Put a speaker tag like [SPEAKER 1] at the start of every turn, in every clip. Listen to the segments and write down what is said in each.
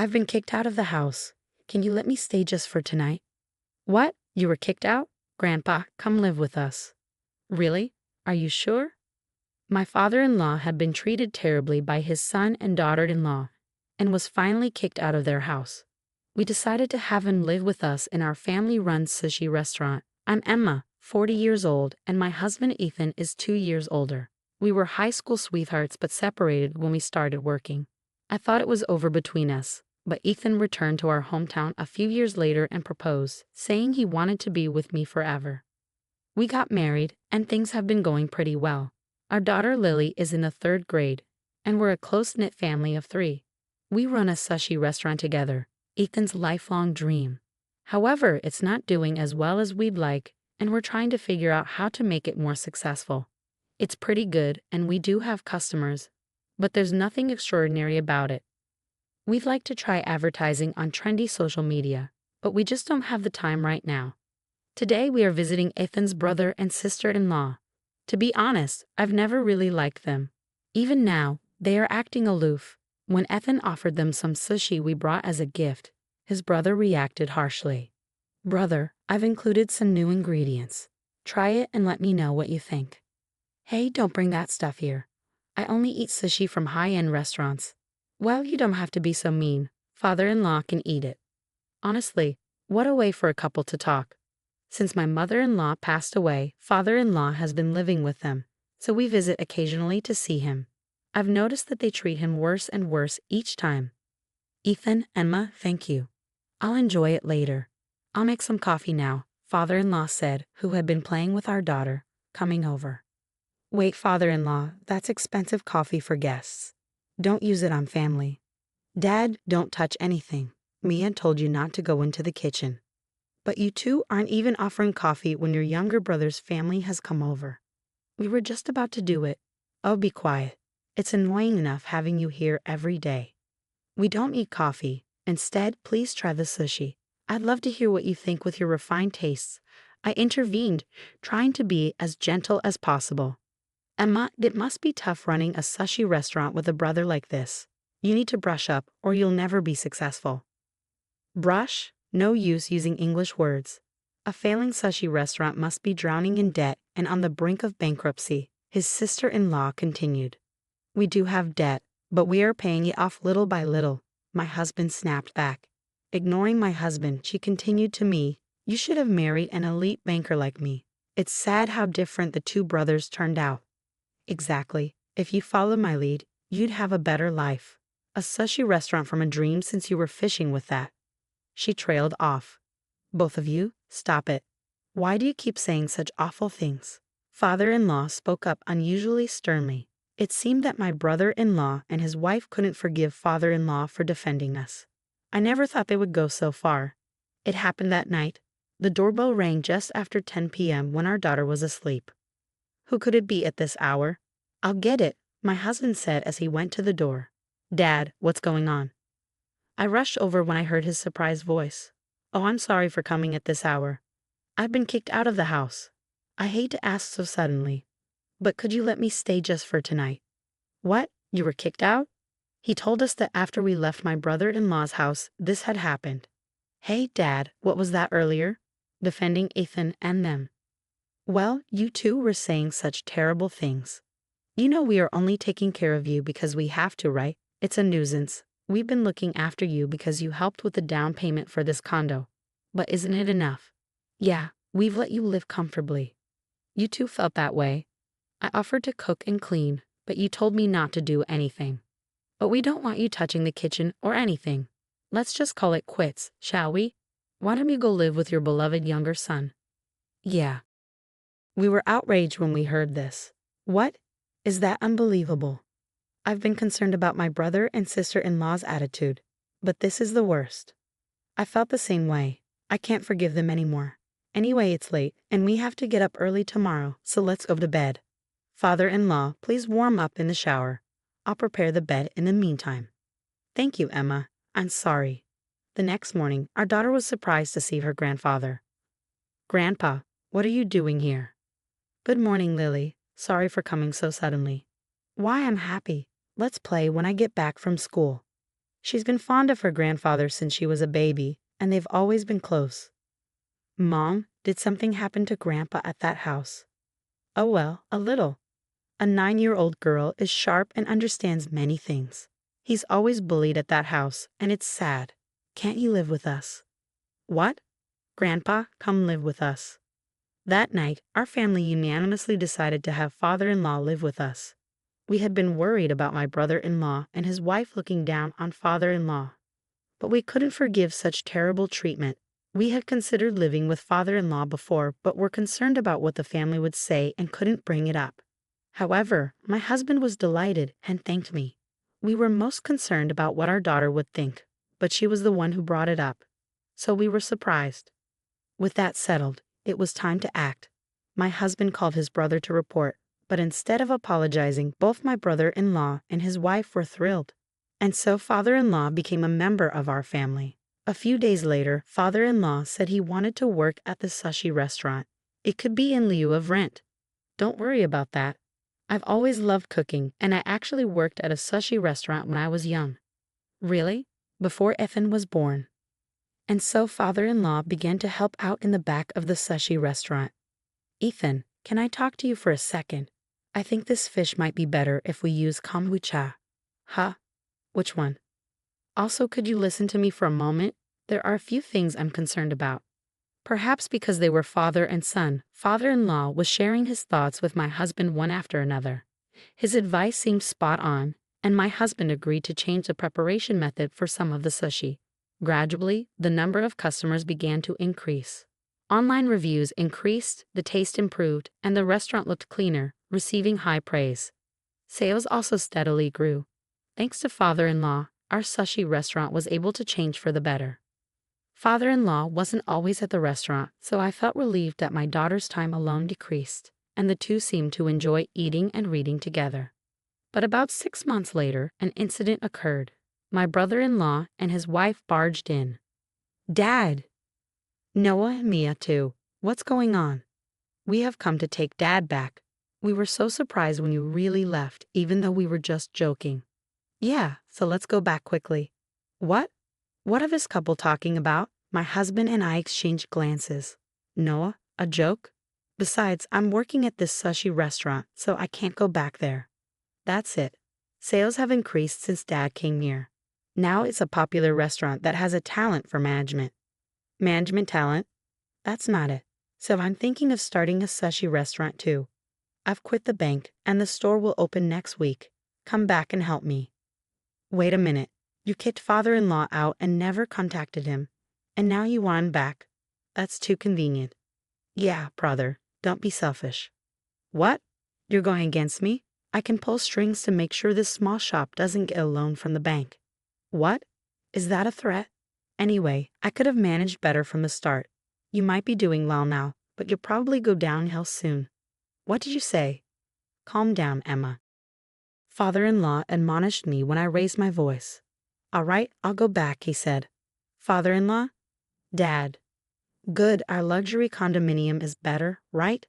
[SPEAKER 1] I've been kicked out of the house. Can you let me stay just for tonight? What? You were kicked out? Grandpa, come live with us. Really? Are you sure? My father-in-law had been treated terribly by his son and daughter-in-law and was finally kicked out of their house. We decided to have him live with us in our family-run sushi restaurant. I'm Emma, 40 years old, and my husband Ethan is 2 years older. We were high school sweethearts but separated when we started working. I thought it was over between us, but Ethan returned to our hometown a few years later and proposed, saying he wanted to be with me forever. We got married, and things have been going pretty well. Our daughter Lily is in the 3rd grade, and we're a close-knit family of 3. We run a sushi restaurant together, Ethan's lifelong dream. However, it's not doing as well as we'd like, and we're trying to figure out how to make it more successful. It's pretty good, and we do have customers, but there's nothing extraordinary about it. We'd like to try advertising on trendy social media, but we just don't have the time right now. Today we are visiting Ethan's brother and sister-in-law. To be honest, I've never really liked them. Even now, they are acting aloof. When Ethan offered them some sushi we brought as a gift, his brother reacted harshly. Brother, I've included some new ingredients. Try it and let me know what you think. Hey, don't bring that stuff here. I only eat sushi from high-end restaurants. Well, you don't have to be so mean. Father-in-law can eat it. Honestly, what a way for a couple to talk. Since my mother-in-law passed away, father-in-law has been living with them, so we visit occasionally to see him. I've noticed that they treat him worse and worse each time. Ethan, Emma, thank you. I'll enjoy it later. I'll make some coffee now, father-in-law said, who had been playing with our daughter, coming over. Wait, father-in-law, that's expensive coffee for guests. Don't use it on family. Dad, don't touch anything. Mia told you not to go into the kitchen. But you two aren't even offering coffee when your younger brother's family has come over. We were just about to do it. Oh, be quiet. It's annoying enough having you here every day. We don't eat coffee. Instead, please try the sushi. I'd love to hear what you think with your refined tastes. I intervened, trying to be as gentle as possible. Emma, it must be tough running a sushi restaurant with a brother like this. You need to brush up or you'll never be successful. Brush? No use using English words. A failing sushi restaurant must be drowning in debt and on the brink of bankruptcy, his sister-in-law continued. We do have debt, but we are paying it off little by little, my husband snapped back. Ignoring my husband, she continued to me, you should have married an elite banker like me. It's sad how different the 2 brothers turned out. Exactly. If you followed my lead, you'd have a better life. A sushi restaurant from a dream since you were fishing with that. She trailed off. Both of you, stop it. Why do you keep saying such awful things? Father-in-law spoke up unusually sternly. It seemed that my brother-in-law and his wife couldn't forgive father-in-law for defending us. I never thought they would go so far. It happened that night. The doorbell rang just after 10 p.m. when our daughter was asleep. Who could it be at this hour? I'll get it, my husband said as he went to the door. Dad, what's going on? I rushed over when I heard his surprised voice. Oh, I'm sorry for coming at this hour. I've been kicked out of the house. I hate to ask so suddenly, but could you let me stay just for tonight? What? You were kicked out? He told us that after we left my brother-in-law's house, this had happened. Hey, Dad, what was that earlier? Defending Ethan and them. Well, you two were saying such terrible things. You know we are only taking care of you because we have to, right? It's a nuisance. We've been looking after you because you helped with the down payment for this condo. But isn't it enough? Yeah, we've let you live comfortably. You two felt that way. I offered to cook and clean, but you told me not to do anything. But we don't want you touching the kitchen or anything. Let's just call it quits, shall we? Why don't you go live with your beloved younger son? Yeah. We were outraged when we heard this. What? Is that unbelievable? I've been concerned about my brother and sister-in-law's attitude, but this is the worst. I felt the same way. I can't forgive them anymore. Anyway, it's late, and we have to get up early tomorrow, so let's go to bed. Father-in-law, please warm up in the shower. I'll prepare the bed in the meantime. Thank you, Emma. I'm sorry. The next morning, our daughter was surprised to see her grandfather. Grandpa, what are you doing here? Good morning, Lily. Sorry for coming so suddenly. Why, I'm happy. Let's play when I get back from school. She's been fond of her grandfather since she was a baby, and they've always been close. Mom, did something happen to Grandpa at that house? Oh well, a little. A 9-year-old girl is sharp and understands many things. He's always bullied at that house, and it's sad. Can't he live with us? What? Grandpa, come live with us. That night, our family unanimously decided to have father-in-law live with us. We had been worried about my brother-in-law and his wife looking down on father-in-law. But we couldn't forgive such terrible treatment. We had considered living with father-in-law before, but were concerned about what the family would say and couldn't bring it up. However, my husband was delighted and thanked me. We were most concerned about what our daughter would think, but she was the one who brought it up. So we were surprised. With that settled, it was time to act. My husband called his brother to report, but instead of apologizing, both my brother-in-law and his wife were thrilled. And so father-in-law became a member of our family. A few days later, father-in-law said he wanted to work at the sushi restaurant. It could be in lieu of rent. Don't worry about that. I've always loved cooking, and I actually worked at a sushi restaurant when I was young. Really? Before Ethan was born. And so father-in-law began to help out in the back of the sushi restaurant. Ethan, can I talk to you for a second? I think this fish might be better if we use kombucha. Huh? Which one? Also, could you listen to me for a moment? There are a few things I'm concerned about. Perhaps because they were father and son, father-in-law was sharing his thoughts with my husband one after another. His advice seemed spot on, and my husband agreed to change the preparation method for some of the sushi. Gradually, the number of customers began to increase. Online reviews increased, the taste improved, and the restaurant looked cleaner, receiving high praise. Sales also steadily grew. Thanks to father-in-law, our sushi restaurant was able to change for the better. Father-in-law wasn't always at the restaurant, so I felt relieved that my daughter's time alone decreased, and the two seemed to enjoy eating and reading together. But about 6 months later, an incident occurred. My brother-in-law and his wife barged in. Dad! Noah and Mia too. What's going on? We have come to take Dad back. We were so surprised when you really left, even though we were just joking. Yeah, so let's go back quickly. What? What are this couple talking about? My husband and I exchanged glances. Noah, a joke? Besides, I'm working at this sushi restaurant, so I can't go back there. That's it. Sales have increased since Dad came here. Now it's a popular restaurant that has a talent for management. Management talent? That's not it. So I'm thinking of starting a sushi restaurant too. I've quit the bank, and the store will open next week. Come back and help me. Wait a minute. You kicked father-in-law out and never contacted him. And now you want him back. That's too convenient. Yeah, brother, don't be selfish. What? You're going against me? I can pull strings to make sure this small shop doesn't get a loan from the bank. What? Is that a threat? Anyway, I could have managed better from the start. You might be doing well now, but you'll probably go downhill soon. What did you say? Calm down, Emma. Father-in-law admonished me when I raised my voice. All right, I'll go back, he said. Father-in-law? Dad. Good, our luxury condominium is better, right?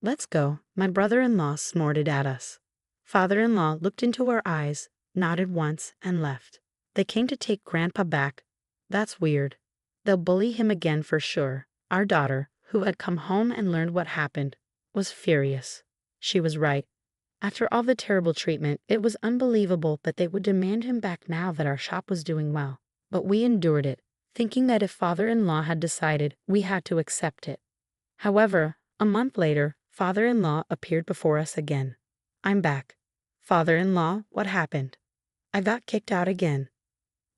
[SPEAKER 1] Let's go, my brother-in-law snorted at us. Father-in-law looked into our eyes, nodded once, and left. They came to take Grandpa back. That's weird. They'll bully him again for sure. Our daughter, who had come home and learned what happened, was furious. She was right. After all the terrible treatment, it was unbelievable that they would demand him back now that our shop was doing well. But we endured it, thinking that if father-in-law had decided, we had to accept it. However, a month later, father-in-law appeared before us again. I'm back. Father-in-law, what happened? I got kicked out again.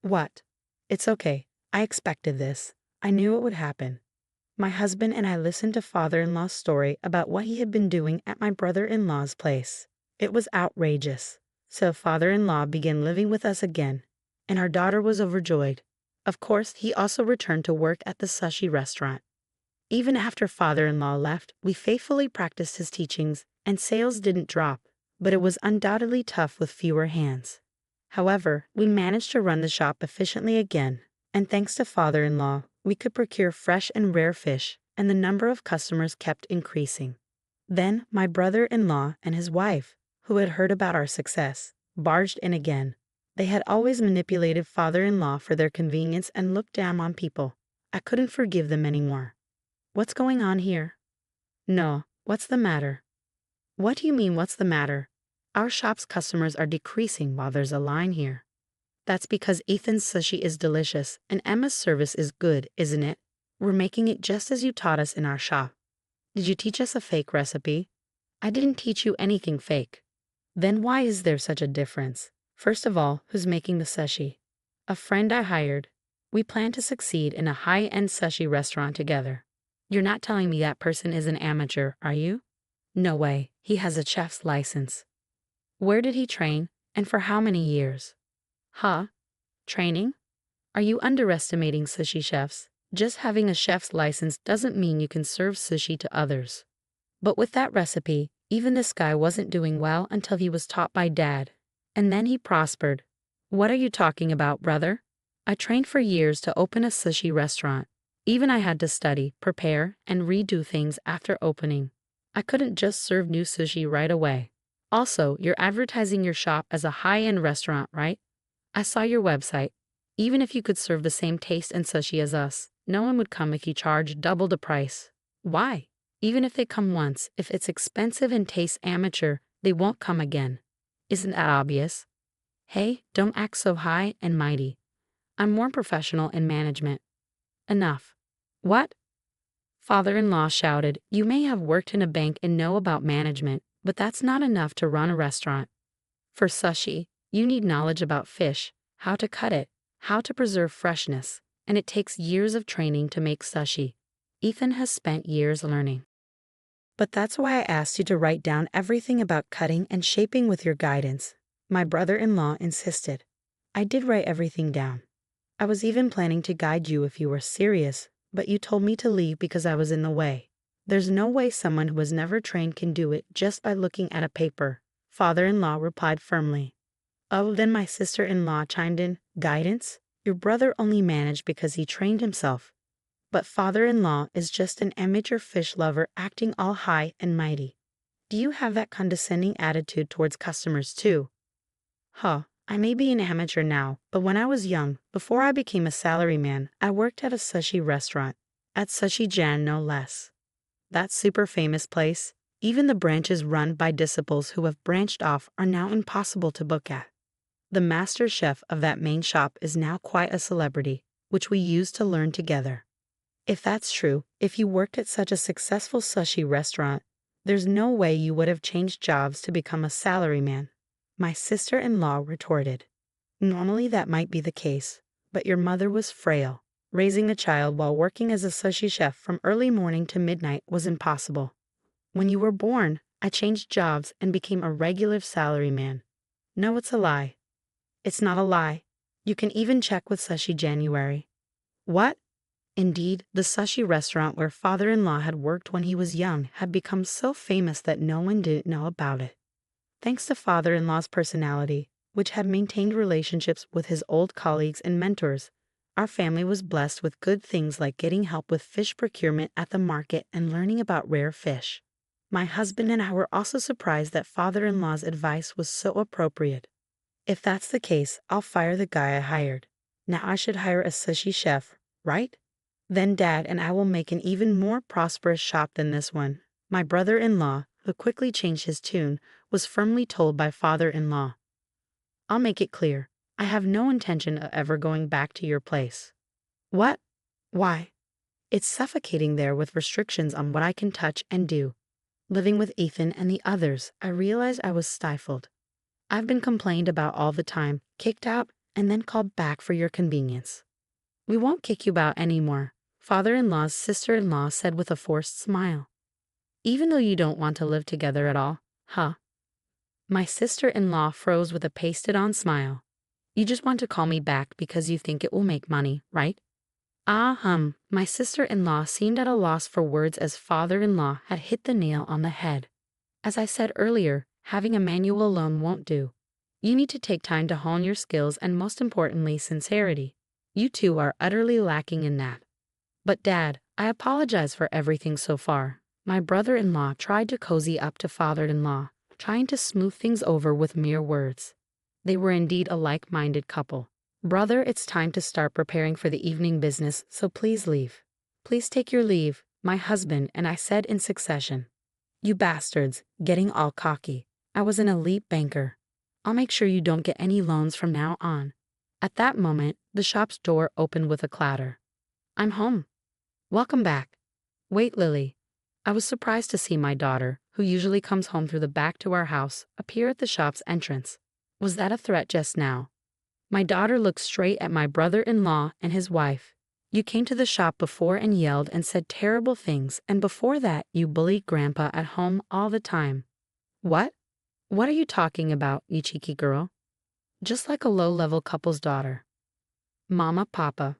[SPEAKER 1] What? It's okay. I expected this. I knew it would happen. My husband and I listened to father-in-law's story about what he had been doing at my brother-in-law's place. It was outrageous. So father-in-law began living with us again, and our daughter was overjoyed. Of course, he also returned to work at the sushi restaurant. Even after father-in-law left, we faithfully practiced his teachings, and sales didn't drop, but it was undoubtedly tough with fewer hands. However, we managed to run the shop efficiently again, and thanks to father-in-law, we could procure fresh and rare fish, and the number of customers kept increasing. Then my brother-in-law and his wife, who had heard about our success, barged in again. They had always manipulated father-in-law for their convenience and looked down on people. I couldn't forgive them anymore. What's going on here? No, what's the matter? What do you mean, what's the matter? Our shop's customers are decreasing while there's a line here. That's because Ethan's sushi is delicious and Emma's service is good, isn't it? We're making it just as you taught us in our shop. Did you teach us a fake recipe? I didn't teach you anything fake. Then why is there such a difference? First of all, who's making the sushi? A friend I hired. We plan to succeed in a high-end sushi restaurant together. You're not telling me that person is an amateur, are you? No way, he has a chef's license. Where did he train, and for how many years? Huh? Training? Are you underestimating sushi chefs? Just having a chef's license doesn't mean you can serve sushi to others. But with that recipe, even this guy wasn't doing well until he was taught by Dad. And then he prospered. What are you talking about, brother? I trained for years to open a sushi restaurant. Even I had to study, prepare, and redo things after opening. I couldn't just serve new sushi right away. Also, you're advertising your shop as a high-end restaurant, right? I saw your website. Even if you could serve the same taste and sushi as us, no one would come if you charged double the price. Why? Even if they come once, if it's expensive and tastes amateur, they won't come again. Isn't that obvious? Hey, don't act so high and mighty. I'm more professional in management. Enough. What? Father-in-law shouted, you may have worked in a bank and know about management, but that's not enough to run a restaurant. For sushi, you need knowledge about fish, how to cut it, how to preserve freshness, and it takes years of training to make sushi. Ethan has spent years learning. But that's why I asked you to write down everything about cutting and shaping with your guidance. My brother-in-law insisted. I did write everything down. I was even planning to guide you if you were serious, but you told me to leave because I was in the way. There's no way someone who was never trained can do it just by looking at a paper, father-in-law replied firmly. Oh, then my sister-in-law chimed in, guidance? Your brother only managed because he trained himself. But father-in-law is just an amateur fish lover acting all high and mighty. Do you have that condescending attitude towards customers too? Huh, I may be an amateur now, but when I was young, before I became a salaryman, I worked at a sushi restaurant, at Sushi Jan no less. That super famous place, even the branches run by disciples who have branched off are now impossible to book at. The master chef of that main shop is now quite a celebrity, which we used to learn together. If that's true, if you worked at such a successful sushi restaurant, there's no way you would have changed jobs to become a salaryman. My sister-in-law retorted. Normally that might be the case, but your mother was frail. Raising a child while working as a sushi chef from early morning to midnight was impossible. When you were born, I changed jobs and became a regular salaryman. No, it's a lie. It's not a lie. You can even check with Sushi January. What? Indeed, the sushi restaurant where father-in-law had worked when he was young had become so famous that no one didn't know about it. Thanks to father-in-law's personality, which had maintained relationships with his old colleagues and mentors, our family was blessed with good things like getting help with fish procurement at the market and learning about rare fish. My husband and I were also surprised that father-in-law's advice was so appropriate. If that's the case, I'll fire the guy I hired. Now I should hire a sushi chef, right? Then Dad and I will make an even more prosperous shop than this one. My brother-in-law, who quickly changed his tune, was firmly told by father-in-law. I'll make it clear. I have no intention of ever going back to your place. What? Why? It's suffocating there with restrictions on what I can touch and do. Living with Ethan and the others, I realized I was stifled. I've been complained about all the time, kicked out, and then called back for your convenience. We won't kick you out anymore, father-in-law's sister-in-law said with a forced smile. Even though you don't want to live together at all, huh? My sister-in-law froze with a pasted-on smile. You just want to call me back because you think it will make money, right? My sister-in-law seemed at a loss for words as father-in-law had hit the nail on the head. As I said earlier, having a manual alone won't do. You need to take time to hone your skills and most importantly, sincerity. You two are utterly lacking in that. But Dad, I apologize for everything so far. My brother-in-law tried to cozy up to father-in-law, trying to smooth things over with mere words. They were indeed a like-minded couple. Brother, it's time to start preparing for the evening business, so please leave. Please take your leave, my husband and I said in succession. You bastards, getting all cocky. I was an elite banker. I'll make sure you don't get any loans from now on. At that moment, the shop's door opened with a clatter. I'm home. Welcome back. Wait, Lily. I was surprised to see my daughter, who usually comes home through the back to our house, appear at the shop's entrance. Was that a threat just now? My daughter looked straight at my brother-in-law and his wife. You came to the shop before and yelled and said terrible things, and before that you bullied Grandpa at home all the time. What? What are you talking about, you cheeky girl? Just like a low-level couple's daughter. Mama, Papa.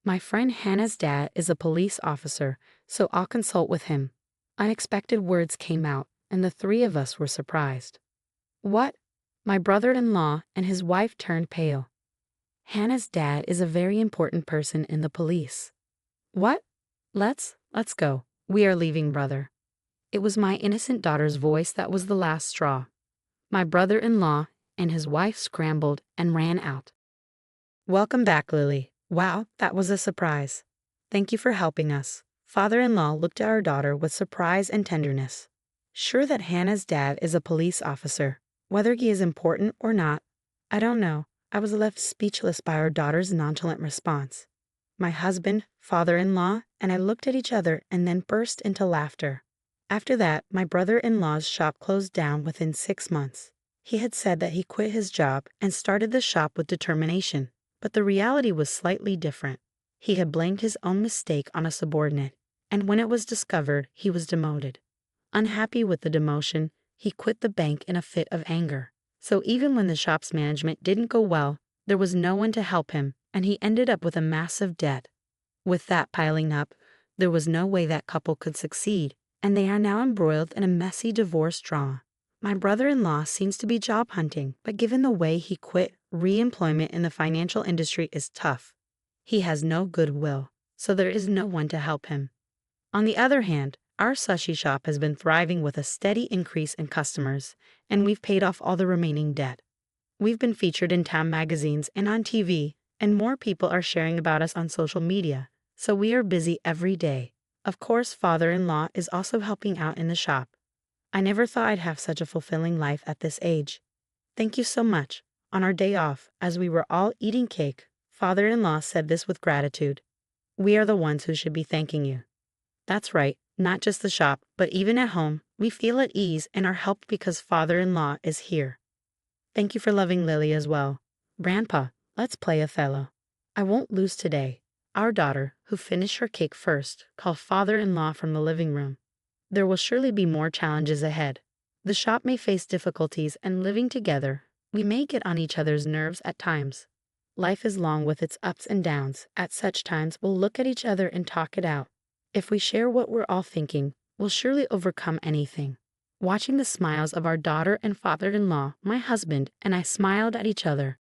[SPEAKER 1] My friend Hannah's dad is a police officer, so I'll consult with him. Unexpected words came out, and the three of us were surprised. What? My brother-in-law and his wife turned pale. Hannah's dad is a very important person in the police. What? Let's go. We are leaving, brother. It was my innocent daughter's voice that was the last straw. My brother-in-law and his wife scrambled and ran out. Welcome back, Lily. Wow, that was a surprise. Thank you for helping us. Father-in-law looked at our daughter with surprise and tenderness. Sure that Hannah's dad is a police officer. Whether he is important or not, I don't know. I was left speechless by our daughter's nonchalant response. My husband, father-in-law, and I looked at each other and then burst into laughter. After that, my brother-in-law's shop closed down within 6 months. He had said that he quit his job and started the shop with determination, but the reality was slightly different. He had blamed his own mistake on a subordinate, and when it was discovered, he was demoted. Unhappy with the demotion, he quit the bank in a fit of anger. So even when the shop's management didn't go well, there was no one to help him, and he ended up with a massive debt. With that piling up, there was no way that couple could succeed, and they are now embroiled in a messy divorce drama. My brother-in-law seems to be job hunting, but given the way he quit, re-employment in the financial industry is tough. He has no goodwill, so there is no one to help him. On the other hand, our sushi shop has been thriving with a steady increase in customers, and we've paid off all the remaining debt. We've been featured in town magazines and on TV, and more people are sharing about us on social media, so we are busy every day. Of course, father-in-law is also helping out in the shop. I never thought I'd have such a fulfilling life at this age. Thank you so much. On our day off, as we were all eating cake, father-in-law said this with gratitude. We are the ones who should be thanking you. That's right, not just the shop, but even at home, we feel at ease and are helped because father-in-law is here. Thank you for loving Lily as well. Grandpa, let's play Othello. I won't lose today. Our daughter, who finished her cake first, called father-in-law from the living room. There will surely be more challenges ahead. The shop may face difficulties, and living together, we may get on each other's nerves at times. Life is long with its ups and downs. At such times, we'll look at each other and talk it out. If we share what we're all thinking, we'll surely overcome anything. Watching the smiles of our daughter and father-in-law, my husband and I smiled at each other.